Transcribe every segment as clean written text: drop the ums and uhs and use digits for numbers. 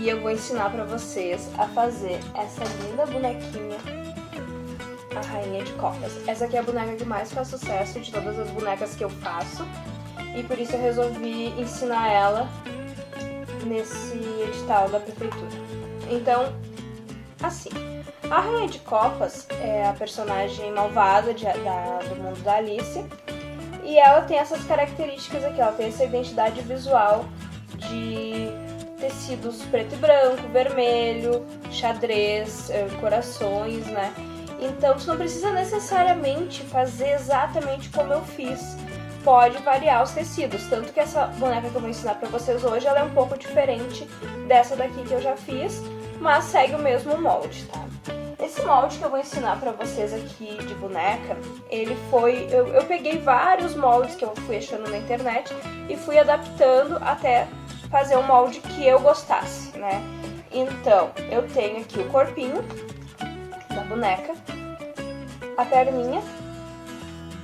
e eu vou ensinar pra vocês a fazer essa linda bonequinha, a Rainha de Copas. Essa aqui é a boneca que mais faz sucesso de todas as bonecas que eu faço, e por isso eu resolvi ensinar ela nesse edital da prefeitura. Então, assim, a Rainha de Copas é a personagem malvada do mundo da Alice, e ela tem essas características aqui, ela tem essa identidade visual de tecidos preto e branco, vermelho, xadrez, corações, né? Então, tu não precisa necessariamente fazer exatamente como eu fiz. Pode variar os tecidos, tanto que essa boneca que eu vou ensinar pra vocês hoje, ela é um pouco diferente dessa daqui que eu já fiz, mas segue o mesmo molde, tá? Esse molde que eu vou ensinar pra vocês aqui de boneca, ele foi... Eu peguei vários moldes que eu fui achando na internet e fui adaptando até fazer um molde que eu gostasse, né? Então, eu tenho aqui o corpinho da boneca, a perninha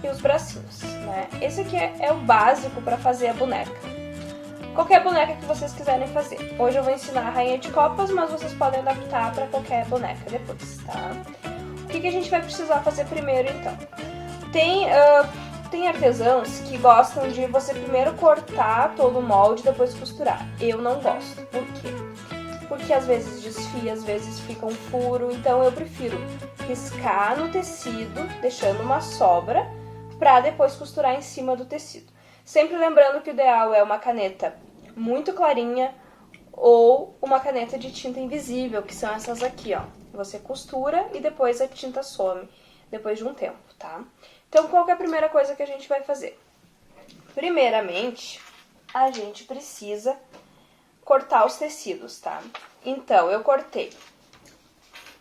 e os bracinhos, né? Esse aqui é o básico para fazer a boneca. Qualquer boneca que vocês quiserem fazer. Hoje eu vou ensinar a Rainha de Copas, mas vocês podem adaptar para qualquer boneca depois, tá? O que a gente vai precisar fazer primeiro, então? Tem artesãos que gostam de você primeiro cortar todo o molde e depois costurar. Eu não gosto. Por quê? Porque às vezes desfia, às vezes fica um furo, então eu prefiro riscar no tecido, deixando uma sobra, para depois costurar em cima do tecido. Sempre lembrando que o ideal é uma caneta muito clarinha ou uma caneta de tinta invisível, que são essas aqui, ó. Você costura e depois a tinta some, depois de um tempo, tá? Então, qual que é a primeira coisa que a gente vai fazer? Primeiramente, a gente precisa cortar os tecidos, tá? Então, eu cortei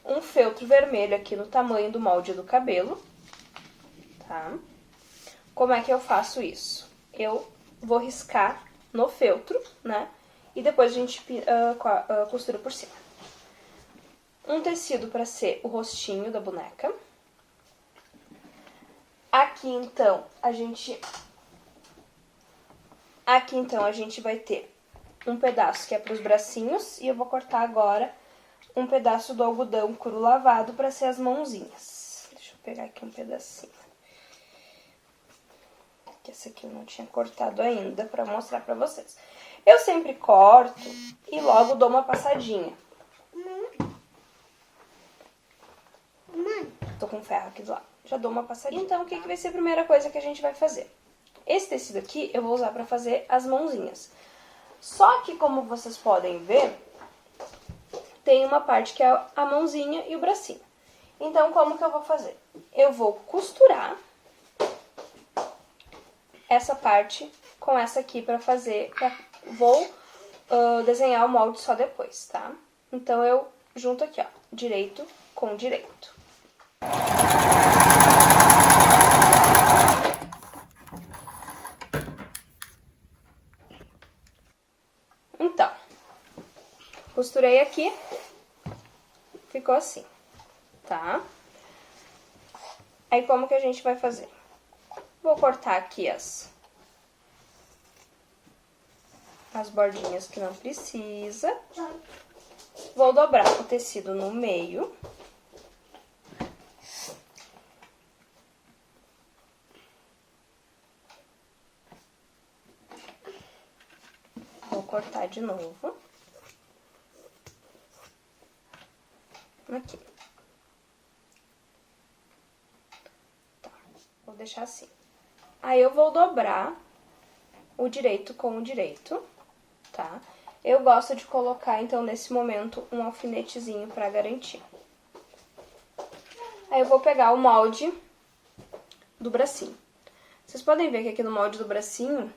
um feltro vermelho aqui no tamanho do molde do cabelo, tá? Como é que eu faço isso? Eu vou riscar no feltro, né? E depois a gente costura por cima. Um tecido para ser o rostinho da boneca. Aqui, então, a gente vai ter um pedaço que é para os bracinhos e eu vou cortar agora um pedaço do algodão cru lavado para ser as mãozinhas. Deixa eu pegar aqui um pedacinho. Que esse aqui eu não tinha cortado ainda para mostrar para vocês. Eu sempre corto e logo dou uma passadinha. Tô com ferro aqui do lado. Já dou uma passadinha. Então, o que vai ser a primeira coisa que a gente vai fazer? Esse tecido aqui eu vou usar para fazer as mãozinhas. Só que, como vocês podem ver, tem uma parte que é a mãozinha e o bracinho. Então, como que eu vou fazer? Eu vou costurar essa parte com essa aqui pra fazer... Vou desenhar o molde só depois, tá? Então, eu junto aqui, ó, direito com direito. Então, costurei aqui, ficou assim, tá? Aí, como que a gente vai fazer? Vou cortar aqui as bordinhas que não precisa. Vou dobrar o tecido no meio. Vou cortar de novo. Aqui. Tá, vou deixar assim. Aí eu vou dobrar o direito com o direito, tá? Eu gosto de colocar, então, nesse momento, um alfinetezinho pra garantir. Aí eu vou pegar o molde do bracinho. Vocês podem ver que aqui no molde do bracinho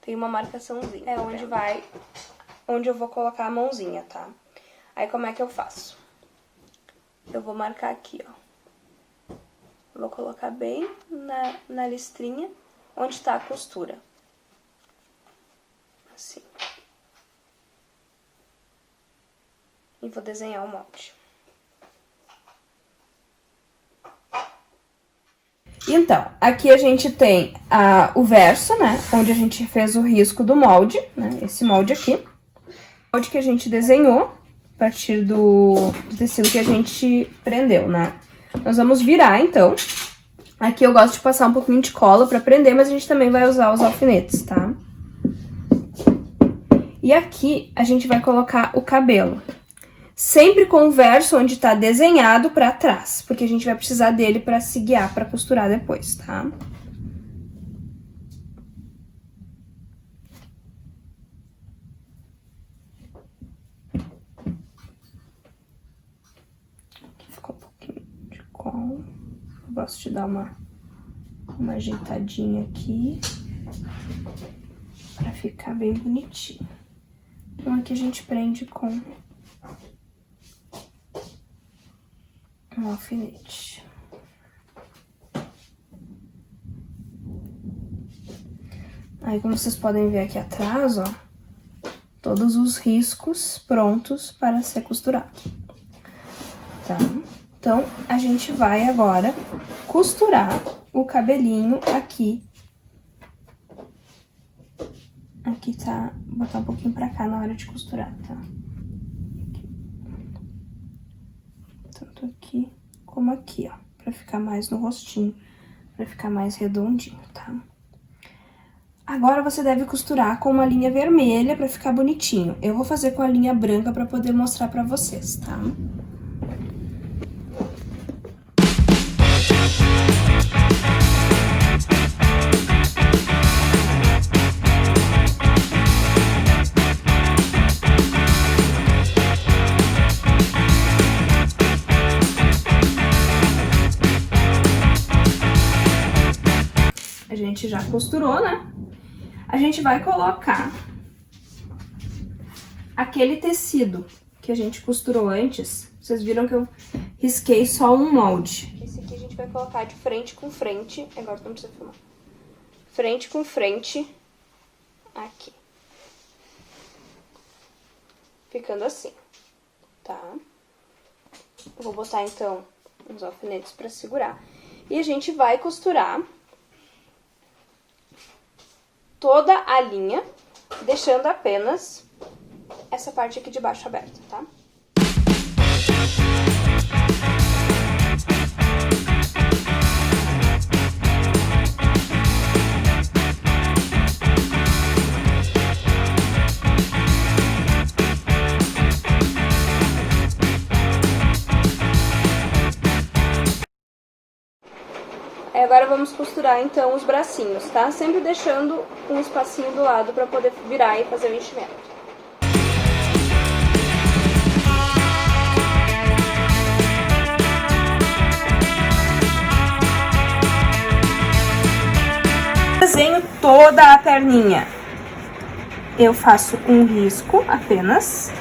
tem uma marcaçãozinha. É onde eu vou colocar a mãozinha, tá? Aí como é que eu faço? Eu vou marcar aqui, ó. Vou colocar bem na listrinha onde tá a costura. Assim. E vou desenhar o molde. Então, aqui a gente tem o verso, né? Onde a gente fez o risco do molde, né? Esse molde aqui. molde que a gente desenhou a partir do tecido que a gente prendeu, né? Nós vamos virar, então. Aqui eu gosto de passar um pouquinho de cola pra prender, mas a gente também vai usar os alfinetes, tá? E aqui a gente vai colocar o cabelo. Sempre com o verso onde tá desenhado pra trás, porque a gente vai precisar dele pra se guiar, pra costurar depois, tá? Aqui ficou um pouquinho de cola. Eu gosto de dar uma ajeitadinha aqui, pra ficar bem bonitinho. Então aqui a gente prende com um alfinete. Aí, como vocês podem ver aqui atrás, ó, todos os riscos prontos para ser costurado, tá? Então, a gente vai agora costurar o cabelinho aqui. Aqui tá, vou botar um pouquinho pra cá na hora de costurar, tá? Tanto aqui como aqui, ó, pra ficar mais no rostinho, pra ficar mais redondinho, tá? Agora você deve costurar com uma linha vermelha pra ficar bonitinho. Eu vou fazer com a linha branca pra poder mostrar pra vocês, tá? A gente já costurou, né? A gente vai colocar aquele tecido que a gente costurou antes. Vocês viram que eu risquei só um molde. Esse aqui a gente vai colocar de frente com frente. Agora não precisa filmar. Frente com frente. Aqui. Ficando assim, tá? Eu vou botar, então, uns alfinetes pra segurar. E a gente vai costurar toda a linha, deixando apenas essa parte aqui de baixo aberta, tá? Agora vamos costurar, então, os bracinhos, tá? Sempre deixando um espacinho do lado pra poder virar e fazer o enchimento. Desenho toda a perninha. Eu faço um risco apenas.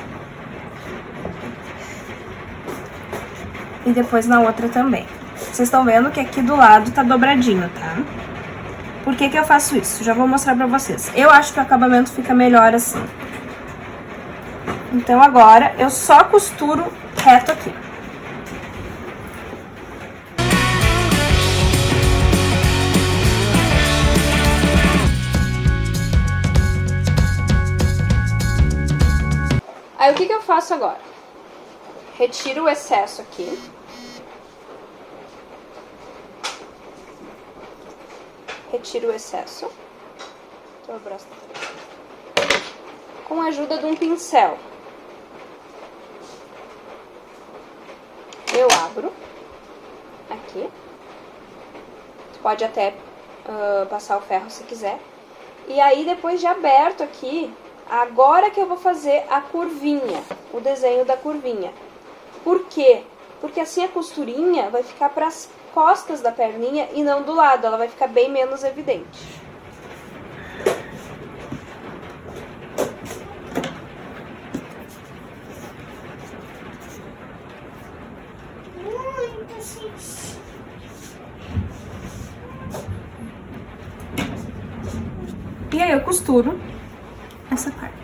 E depois na outra também. Vocês estão vendo que aqui do lado tá dobradinho, tá? Por que que eu faço isso? Já vou mostrar pra vocês. Eu acho que o acabamento fica melhor assim. Então agora eu só costuro reto aqui. Aí o que que eu faço agora? Retiro o excesso aqui. Retiro o excesso. Então, o braço com a ajuda de um pincel. Eu abro aqui. Você pode até passar o ferro se quiser. E aí, depois de aberto aqui, agora que eu vou fazer a curvinha, o desenho da curvinha. Por quê? Porque assim a costurinha vai ficar para as costas da perninha e não do lado, ela vai ficar bem menos evidente. E aí eu costuro essa parte.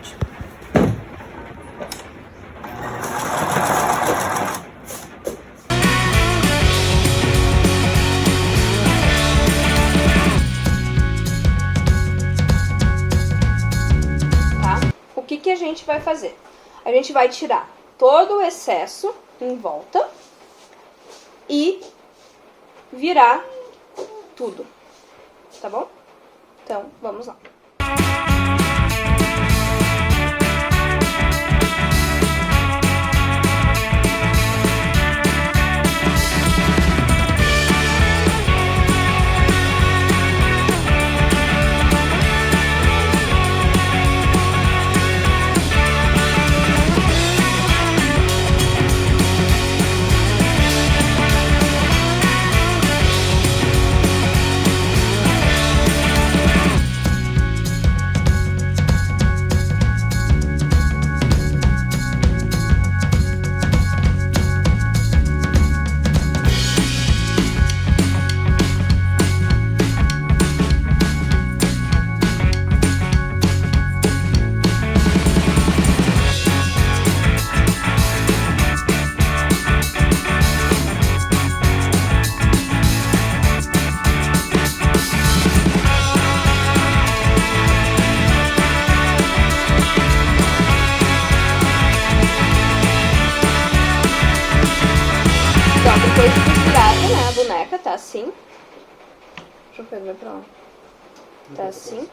Que a gente vai fazer? a gente vai tirar todo o excesso em volta e virar tudo, tá bom? Então, vamos lá. Depois de costurada, né, a boneca tá assim. Deixa eu ver, vai pra lá. Tá assim.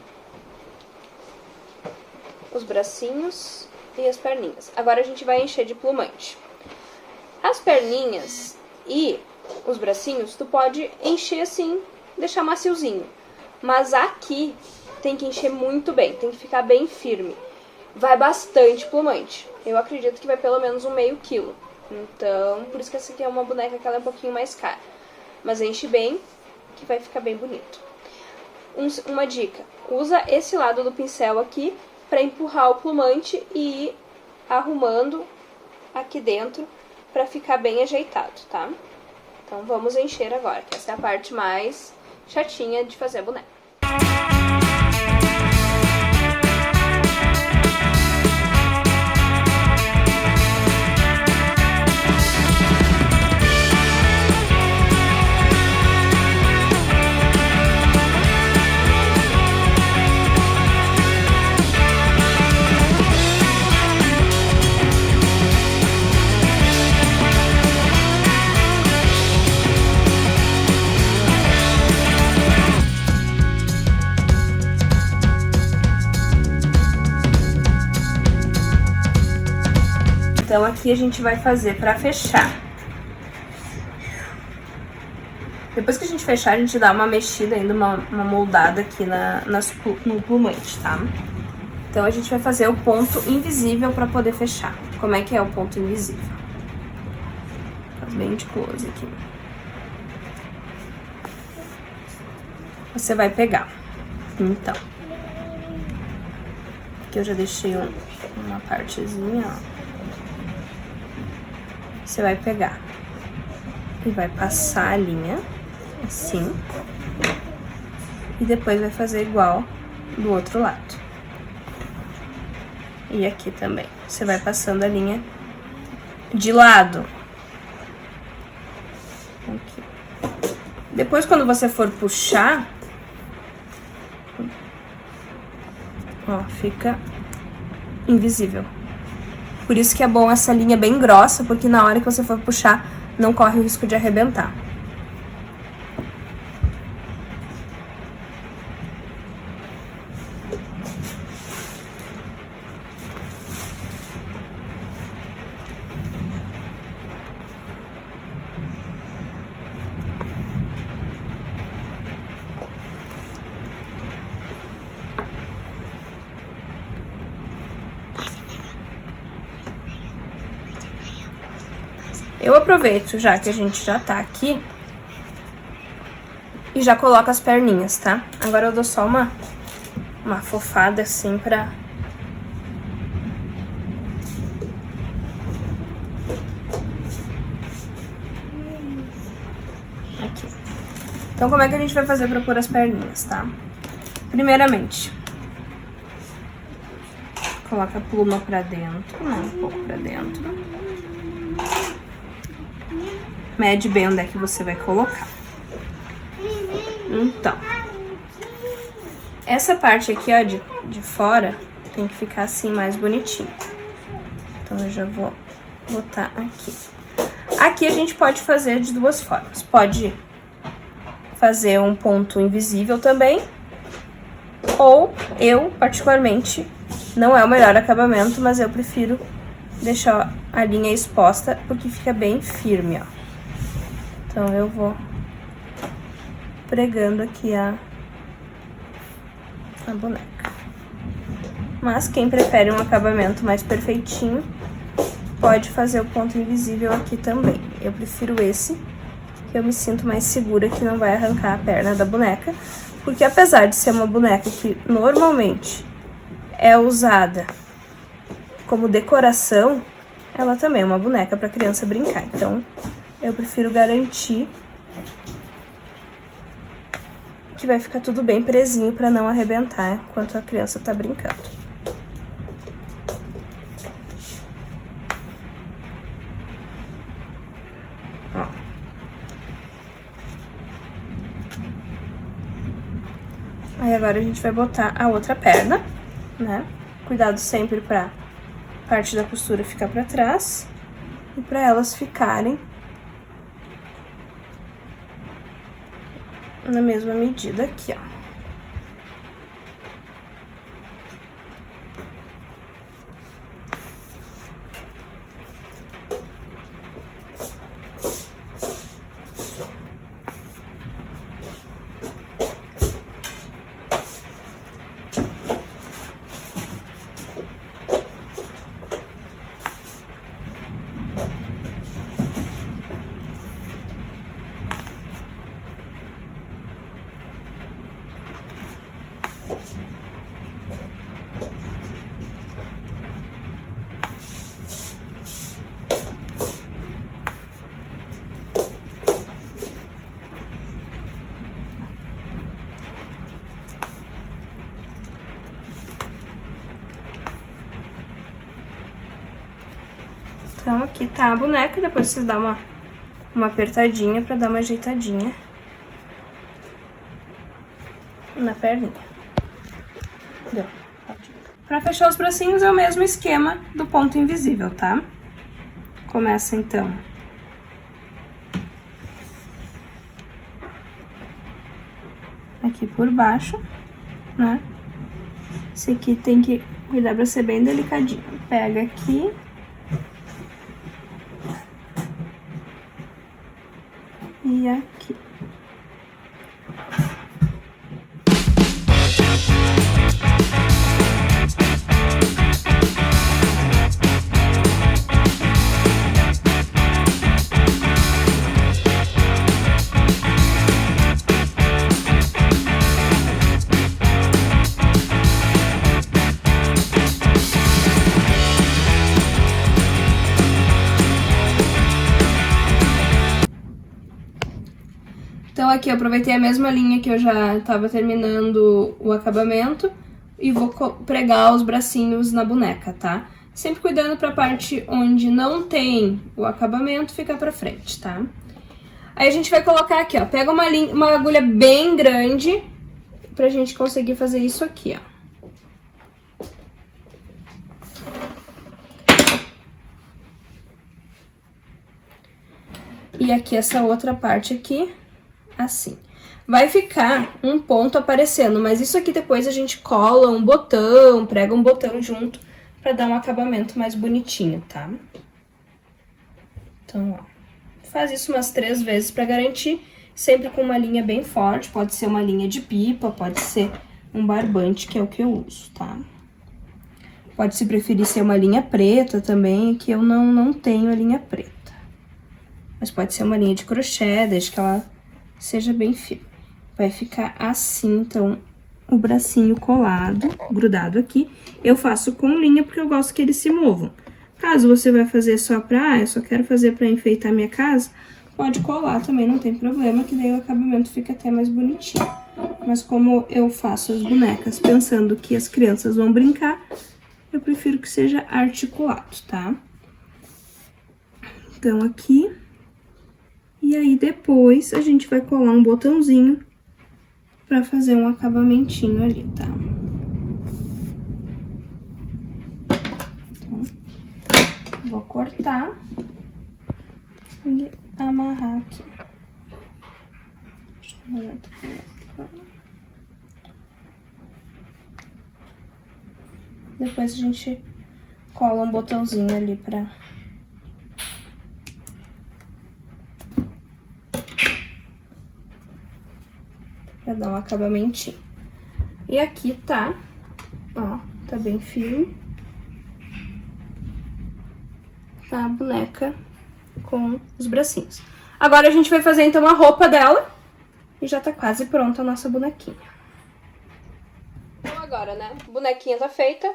Os bracinhos e as perninhas. Agora a gente vai encher de plumante. As perninhas e os bracinhos, tu pode encher assim, deixar maciozinho. Mas aqui tem que encher muito bem, tem que ficar bem firme. Vai bastante plumante. Eu acredito que vai pelo menos um meio quilo. Então, por isso que essa aqui é uma boneca que ela é um pouquinho mais cara. Mas enche bem, que vai ficar bem bonito. Uma dica, usa esse lado do pincel aqui para empurrar o plumante e ir arrumando aqui dentro para ficar bem ajeitado, tá? Então vamos encher agora, que essa é a parte mais chatinha de fazer a boneca. Então aqui a gente vai fazer pra fechar. Depois que a gente fechar, a gente dá uma mexida ainda, uma moldada aqui no plumante, tá? Então a gente vai fazer o ponto invisível pra poder fechar. Como é que é o ponto invisível? Faz bem de close aqui. Você vai pegar. Então. Aqui eu já deixei uma partezinha, ó. Você vai pegar e vai passar a linha, assim, e depois vai fazer igual do outro lado. E aqui também, você vai passando a linha de lado. Aqui. Depois, quando você for puxar, ó, fica invisível. Por isso que é bom essa linha bem grossa, porque na hora que você for puxar, não corre o risco de arrebentar. Eu aproveito, já que a gente já tá aqui, e já coloco as perninhas, tá? Agora eu dou só uma afofada assim pra... Aqui. Então, como é que a gente vai fazer pra pôr as perninhas, tá? Primeiramente, coloca a pluma pra dentro, né? Um pouco pra dentro. Mede bem onde é que você vai colocar. Então, essa parte aqui, ó, de fora, tem que ficar assim mais bonitinho. Então, Então, eu já vou botar aqui. Aqui a gente pode fazer de duas formas. Pode fazer um ponto invisível também, ou eu, particularmente, não é o melhor acabamento, mas eu prefiro deixar a linha exposta porque fica bem firme, ó. Então, eu vou pregando aqui a boneca. Mas quem prefere um acabamento mais perfeitinho, pode fazer o ponto invisível aqui também. Eu prefiro esse, que eu me sinto mais segura que não vai arrancar a perna da boneca. Porque apesar de ser uma boneca que normalmente é usada como decoração, ela também é uma boneca para criança brincar. Então, eu prefiro garantir que vai ficar tudo bem presinho para não arrebentar enquanto a criança tá brincando. Ó. Aí agora a gente vai botar a outra perna, né? Cuidado sempre pra parte da costura ficar pra trás e pra elas ficarem na mesma medida aqui, ó. Então, aqui tá a boneca, depois vocês dão uma apertadinha pra dar uma ajeitadinha na perninha. Deu. Pra fechar os bracinhos é o mesmo esquema do ponto invisível, tá? Começa, então, aqui por baixo, né? Esse aqui tem que cuidar pra ser bem delicadinho. Pega aqui. E aqui. Então, aqui eu aproveitei a mesma linha que eu já tava terminando o acabamento e vou pregar os bracinhos na boneca, tá? Sempre cuidando pra parte onde não tem o acabamento ficar pra frente, tá? Aí a gente vai colocar aqui, ó, pega uma agulha bem grande pra gente conseguir fazer isso aqui, ó. E aqui essa outra parte aqui, assim. Vai ficar um ponto aparecendo, mas isso aqui depois a gente cola um botão, prega um botão junto pra dar um acabamento mais bonitinho, tá? Então, ó, faz isso umas 3 vezes pra garantir, sempre com uma linha bem forte, pode ser uma linha de pipa, pode ser um barbante, que é o que eu uso, tá? Pode, se preferir, ser uma linha preta também, que eu não tenho a linha preta. Mas pode ser uma linha de crochê, desde que ela seja bem firme. Vai ficar assim, então, o bracinho colado, grudado aqui. Eu faço com linha porque eu gosto que eles se movam. Caso você vai fazer só pra, eu só quero fazer pra enfeitar minha casa, pode colar também, não tem problema, que daí o acabamento fica até mais bonitinho. Mas como eu faço as bonecas pensando que as crianças vão brincar, eu prefiro que seja articulado, tá? Então, aqui. E aí, depois, a gente vai colar um botãozinho pra fazer um acabamentinho ali, tá? Então, Vou cortar e amarrar aqui. Depois a gente cola um botãozinho ali pra dar um acabamentinho. E aqui tá, ó, tá bem firme. Tá a boneca com os bracinhos. Agora a gente vai fazer então a roupa dela e já tá quase pronta a nossa bonequinha. Então agora, né, a bonequinha tá feita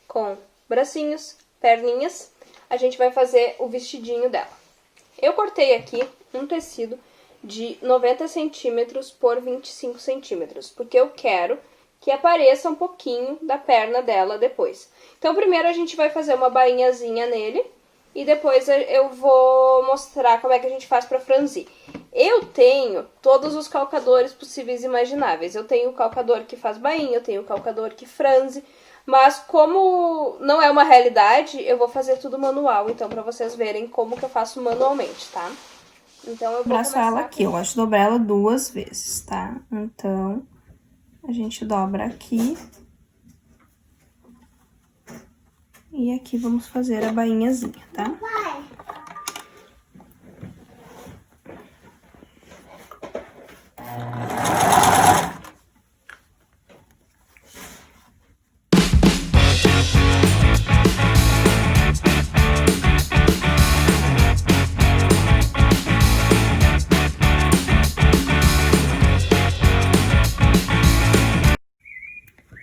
com bracinhos, perninhas. A gente vai fazer o vestidinho dela. Eu cortei aqui um tecido de 90 centímetros por 25 centímetros, porque eu quero que apareça um pouquinho da perna dela depois. Então, primeiro a gente vai fazer uma bainhazinha nele e depois eu vou mostrar como é que a gente faz pra franzir. Eu tenho todos os calcadores possíveis e imagináveis. Eu tenho o calcador que faz bainha, eu tenho o calcador que franze, mas como não é uma realidade, eu vou fazer tudo manual, então pra vocês verem como que eu faço manualmente, tá? Então eu vou começar ela aqui, eu gosto de dobrar ela 2 vezes, tá? Então, a gente dobra aqui. E aqui vamos fazer a bainhazinha, tá?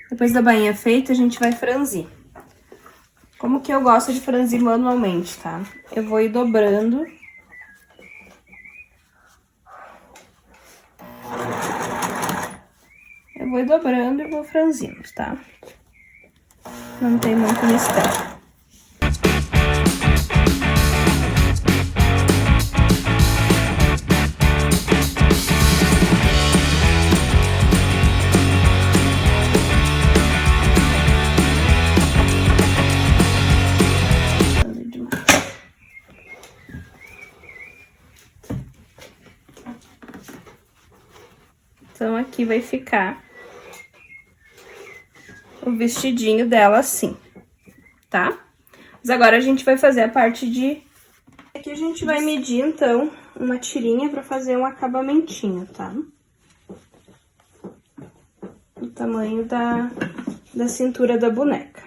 Depois da bainha feita, a gente vai franzir. Como que eu gosto de franzir manualmente, tá? Eu vou ir dobrando. Eu vou ir dobrando e vou franzindo, tá? Não tem muito mistério. Então, aqui vai ficar o vestidinho dela assim, tá? Mas agora a gente vai fazer a parte de... Aqui a gente vai medir, então, uma tirinha pra fazer um acabamentinho, tá? O tamanho da cintura da boneca.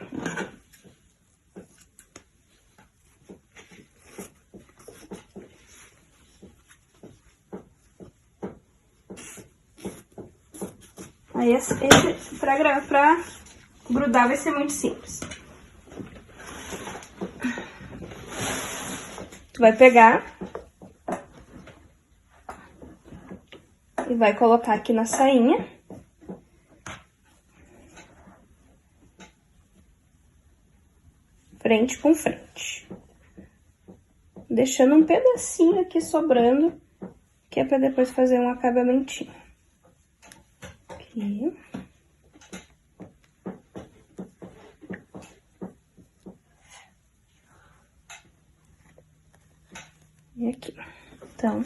Aí, pra grudar vai ser muito simples. Tu vai pegar e vai colocar aqui na sainha. Frente com frente. Deixando um pedacinho aqui sobrando, que é pra depois fazer um acabamentinho. Aqui. E aqui. Então...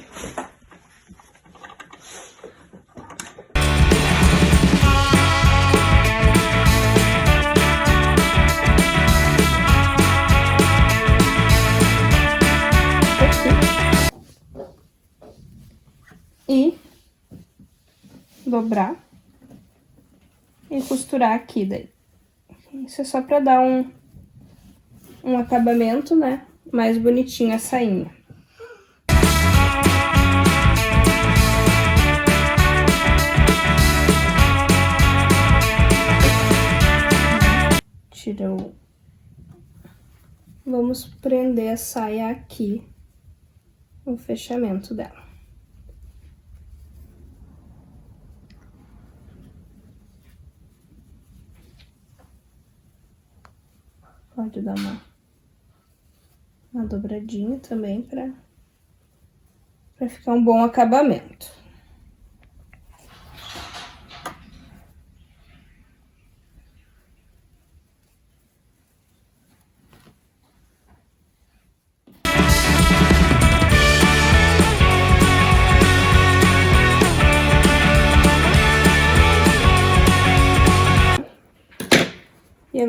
E dobrar e costurar aqui daí. Isso é só pra dar um acabamento, né, mais bonitinho a sainha. Tirou. Vamos prender a saia aqui, o fechamento dela. Pode dar uma dobradinha também pra ficar um bom acabamento.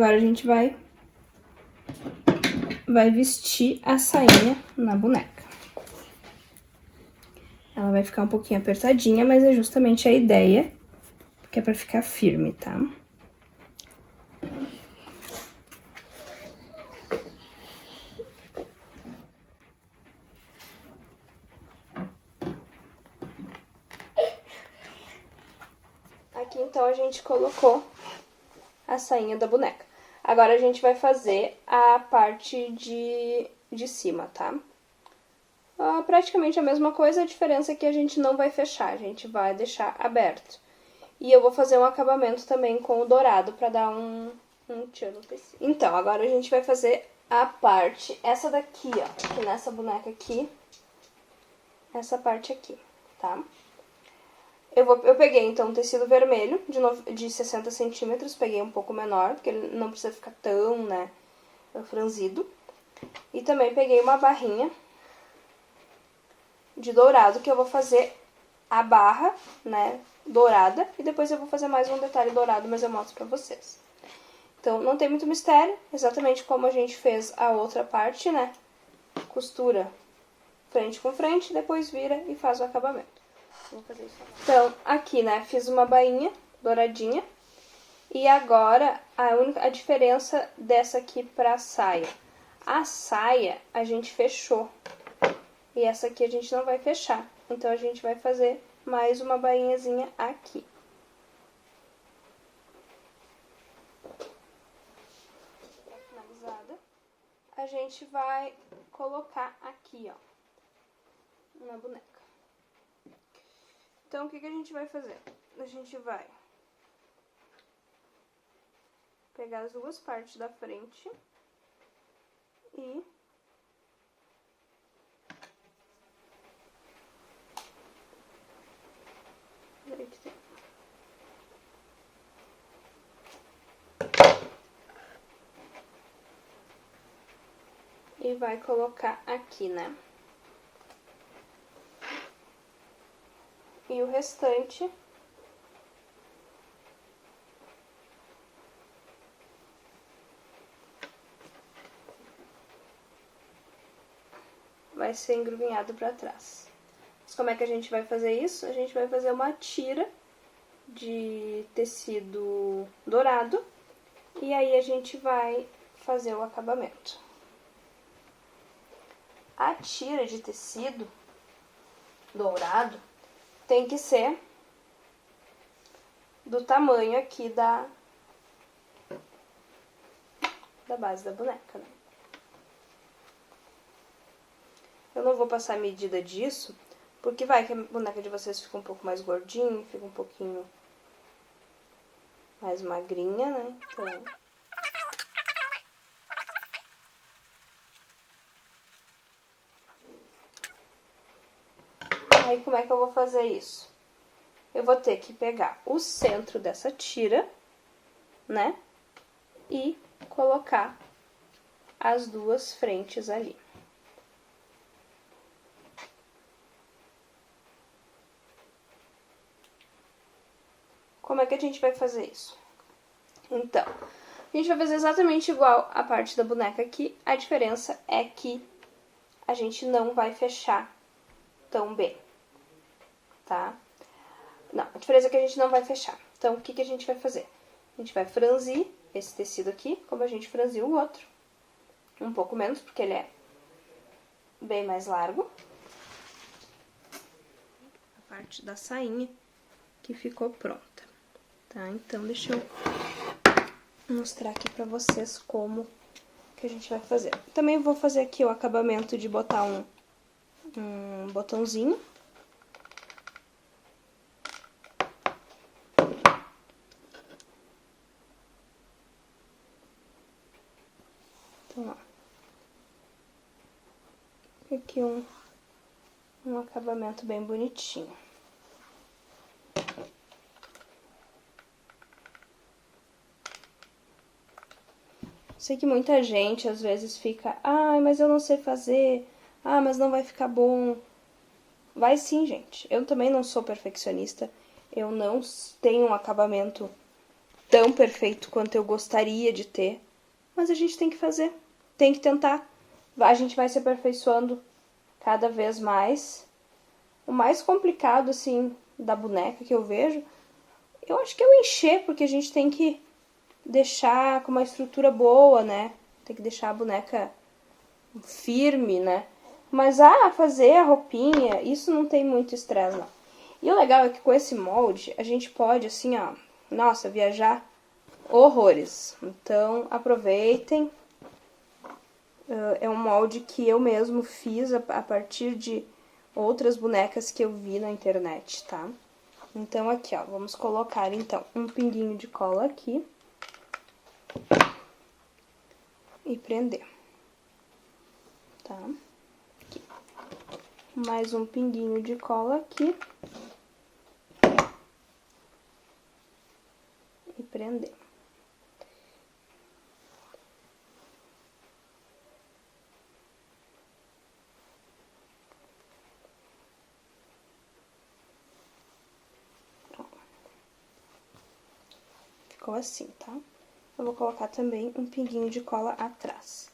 agora a gente vai vestir a sainha na boneca. Ela vai ficar um pouquinho apertadinha, mas é justamente a ideia, porque é pra ficar firme, tá? Aqui, então, a gente colocou a sainha da boneca. Agora, a gente vai fazer a parte de cima, tá? Praticamente a mesma coisa, a diferença é que a gente não vai fechar, a gente vai deixar aberto. E eu vou fazer um acabamento também com o dourado pra dar um tchan no tecido. Então, agora a gente vai fazer a parte, essa daqui, ó, que nessa boneca aqui, essa parte aqui, tá? Eu peguei, então, um tecido vermelho de 60 centímetros, peguei um pouco menor, porque ele não precisa ficar tão, né, franzido. E também peguei uma barrinha de dourado, que eu vou fazer a barra, né, dourada, e depois eu vou fazer mais um detalhe dourado, mas eu mostro pra vocês. Então, não tem muito mistério, exatamente como a gente fez a outra parte, né, costura frente com frente, depois vira e faz o acabamento. Vou fazer isso agora. Então, aqui, né, fiz uma bainha douradinha, e agora a diferença dessa aqui pra saia. A saia a gente fechou, e essa aqui a gente não vai fechar, então a gente vai fazer mais uma bainhazinha aqui. Finalizada, a gente vai colocar aqui, ó, na boneca. Então, o que a gente vai fazer? A gente vai pegar as duas partes da frente e vai colocar aqui, né? E o restante vai ser engrunhado pra trás. Mas como é que a gente vai fazer isso? A gente vai fazer uma tira de tecido dourado e aí a gente vai fazer o acabamento. A tira de tecido dourado tem que ser do tamanho aqui da base da boneca, né? Eu não vou passar a medida disso, porque vai que a boneca de vocês fica um pouco mais gordinha, fica um pouquinho mais magrinha, né? Então... Aí, como é que eu vou fazer isso? Eu vou ter que pegar o centro dessa tira, né? E colocar as duas frentes ali. Como é que a gente vai fazer isso? Então, a gente vai fazer exatamente igual a parte da boneca aqui. A diferença é que a gente não vai fechar tão bem, tá? Não, a diferença é que a gente não vai fechar. Então, o que a gente vai fazer? A gente vai franzir esse tecido aqui, como a gente franziu o outro. Um pouco menos, porque ele é bem mais largo. A parte da sainha que ficou pronta, tá? Então, deixa eu mostrar aqui pra vocês como que a gente vai fazer. Também vou fazer aqui o acabamento de botar um botãozinho. Então, ó. Aqui um acabamento bem bonitinho. Sei que muita gente às vezes fica, mas eu não sei fazer, mas não vai ficar bom. Vai sim, gente. Eu também não sou perfeccionista, eu não tenho um acabamento tão perfeito quanto eu gostaria de ter, mas a gente tem que fazer, tem que tentar. A gente vai se aperfeiçoando cada vez mais. O mais complicado, assim, da boneca que eu vejo, eu acho que é o encher, porque a gente tem que deixar com uma estrutura boa, né? Tem que deixar a boneca firme, né? Mas, fazer a roupinha, isso não tem muito estresse, não. E o legal é que com esse molde, a gente pode, assim, ó, nossa, viajar horrores. Então, aproveitem. É um molde que eu mesmo fiz a partir de outras bonecas que eu vi na internet, tá? Então, aqui, ó, vamos colocar, então, um pinguinho de cola aqui. E prender. Tá? Aqui. Mais um pinguinho de cola aqui. E prender. Ficou assim, tá? Eu vou colocar também um pinguinho de cola atrás.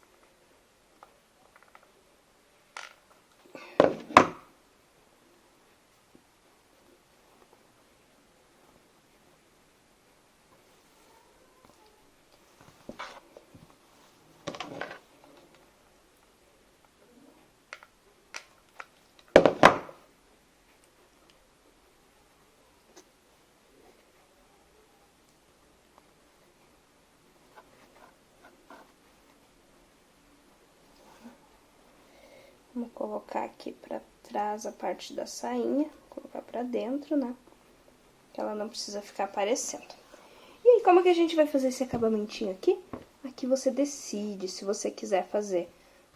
Vamos colocar aqui pra trás a parte da sainha, colocar pra dentro, né? Que ela não precisa ficar aparecendo. E aí, como que a gente vai fazer esse acabamentinho aqui? Aqui você decide se você quiser fazer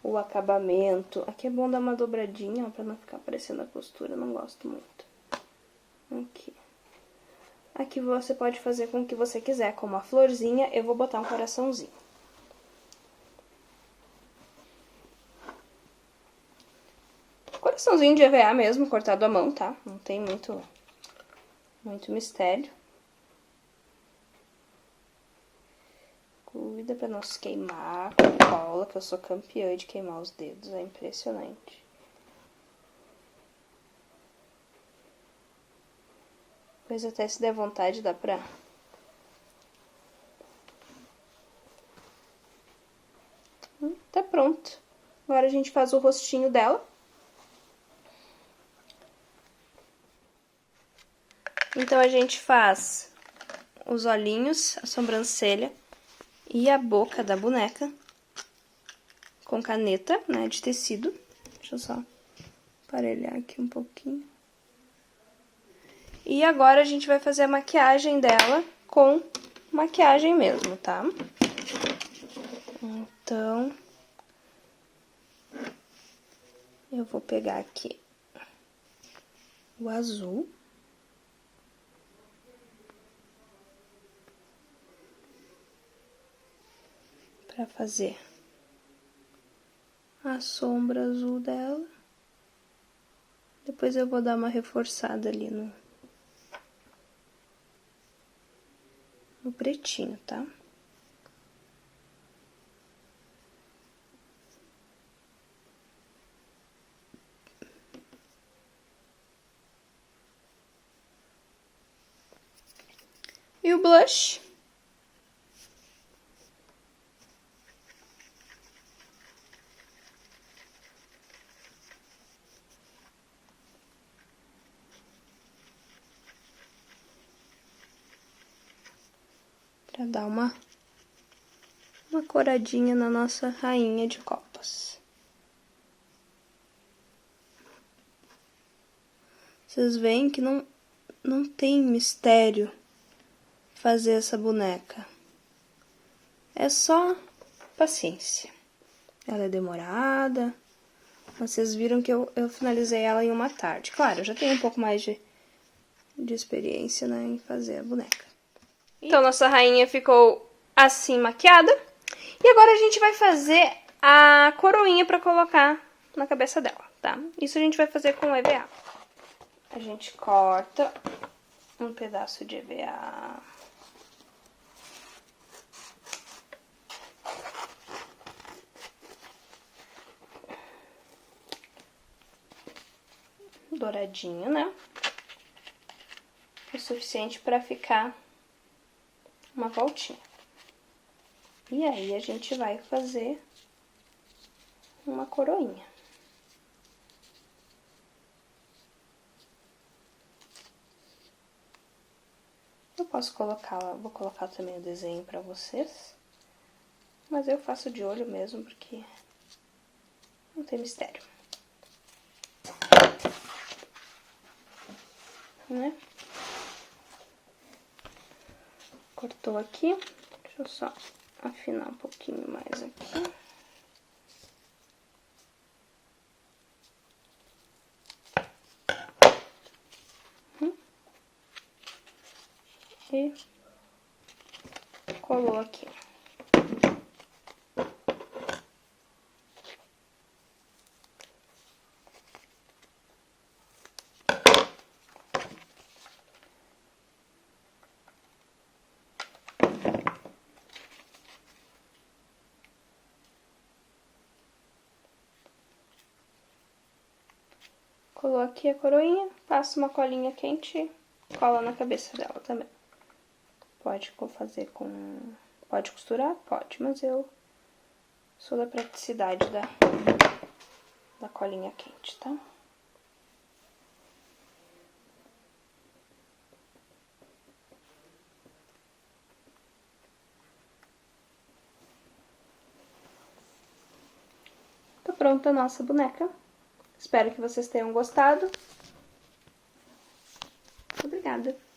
o acabamento. Aqui é bom dar uma dobradinha, ó, pra não ficar aparecendo a costura, eu não gosto muito. Aqui. Aqui você pode fazer com o que você quiser, como a florzinha, eu vou botar um coraçãozinho. Coraçãozinho de EVA mesmo, cortado à mão, tá? Não tem muito mistério. Cuida pra não se queimar com cola, que eu sou campeã de queimar os dedos, é impressionante. Depois até se der vontade, dá pra... Tá pronto. Agora a gente faz o rostinho dela. Então, a gente faz os olhinhos, a sobrancelha e a boca da boneca com caneta, né, de tecido. Deixa eu só aparelhar aqui um pouquinho. E agora a gente vai fazer a maquiagem dela com maquiagem mesmo, tá? Então, eu vou pegar aqui o azul. Pra fazer a sombra azul dela. Depois eu vou dar uma reforçada ali no pretinho, tá? E o blush. Pra dar uma coradinha na nossa rainha de copas. Vocês veem que não tem mistério fazer essa boneca. É só paciência. Ela é demorada. Vocês viram que eu finalizei ela em uma tarde. Claro, eu já tenho um pouco mais de experiência, né, em fazer a boneca. Então, nossa rainha ficou assim maquiada. E agora a gente vai fazer a coroinha pra colocar na cabeça dela, tá? Isso a gente vai fazer com EVA. A gente corta um pedaço de EVA. douradinho, né? O suficiente para ficar uma voltinha. E aí, a gente vai fazer uma coroinha. Eu posso colocar, vou colocar também o desenho para vocês, mas eu faço de olho mesmo, porque não tem mistério. Né? Cortou aqui, deixa eu só afinar um pouquinho mais aqui. E colou aqui. Colou aqui a coroinha, passa uma colinha quente e cola na cabeça dela também. Pode fazer com... Pode costurar? Pode, mas eu sou da praticidade da colinha quente, tá? Tá pronta a nossa boneca. Espero que vocês tenham gostado. Obrigada!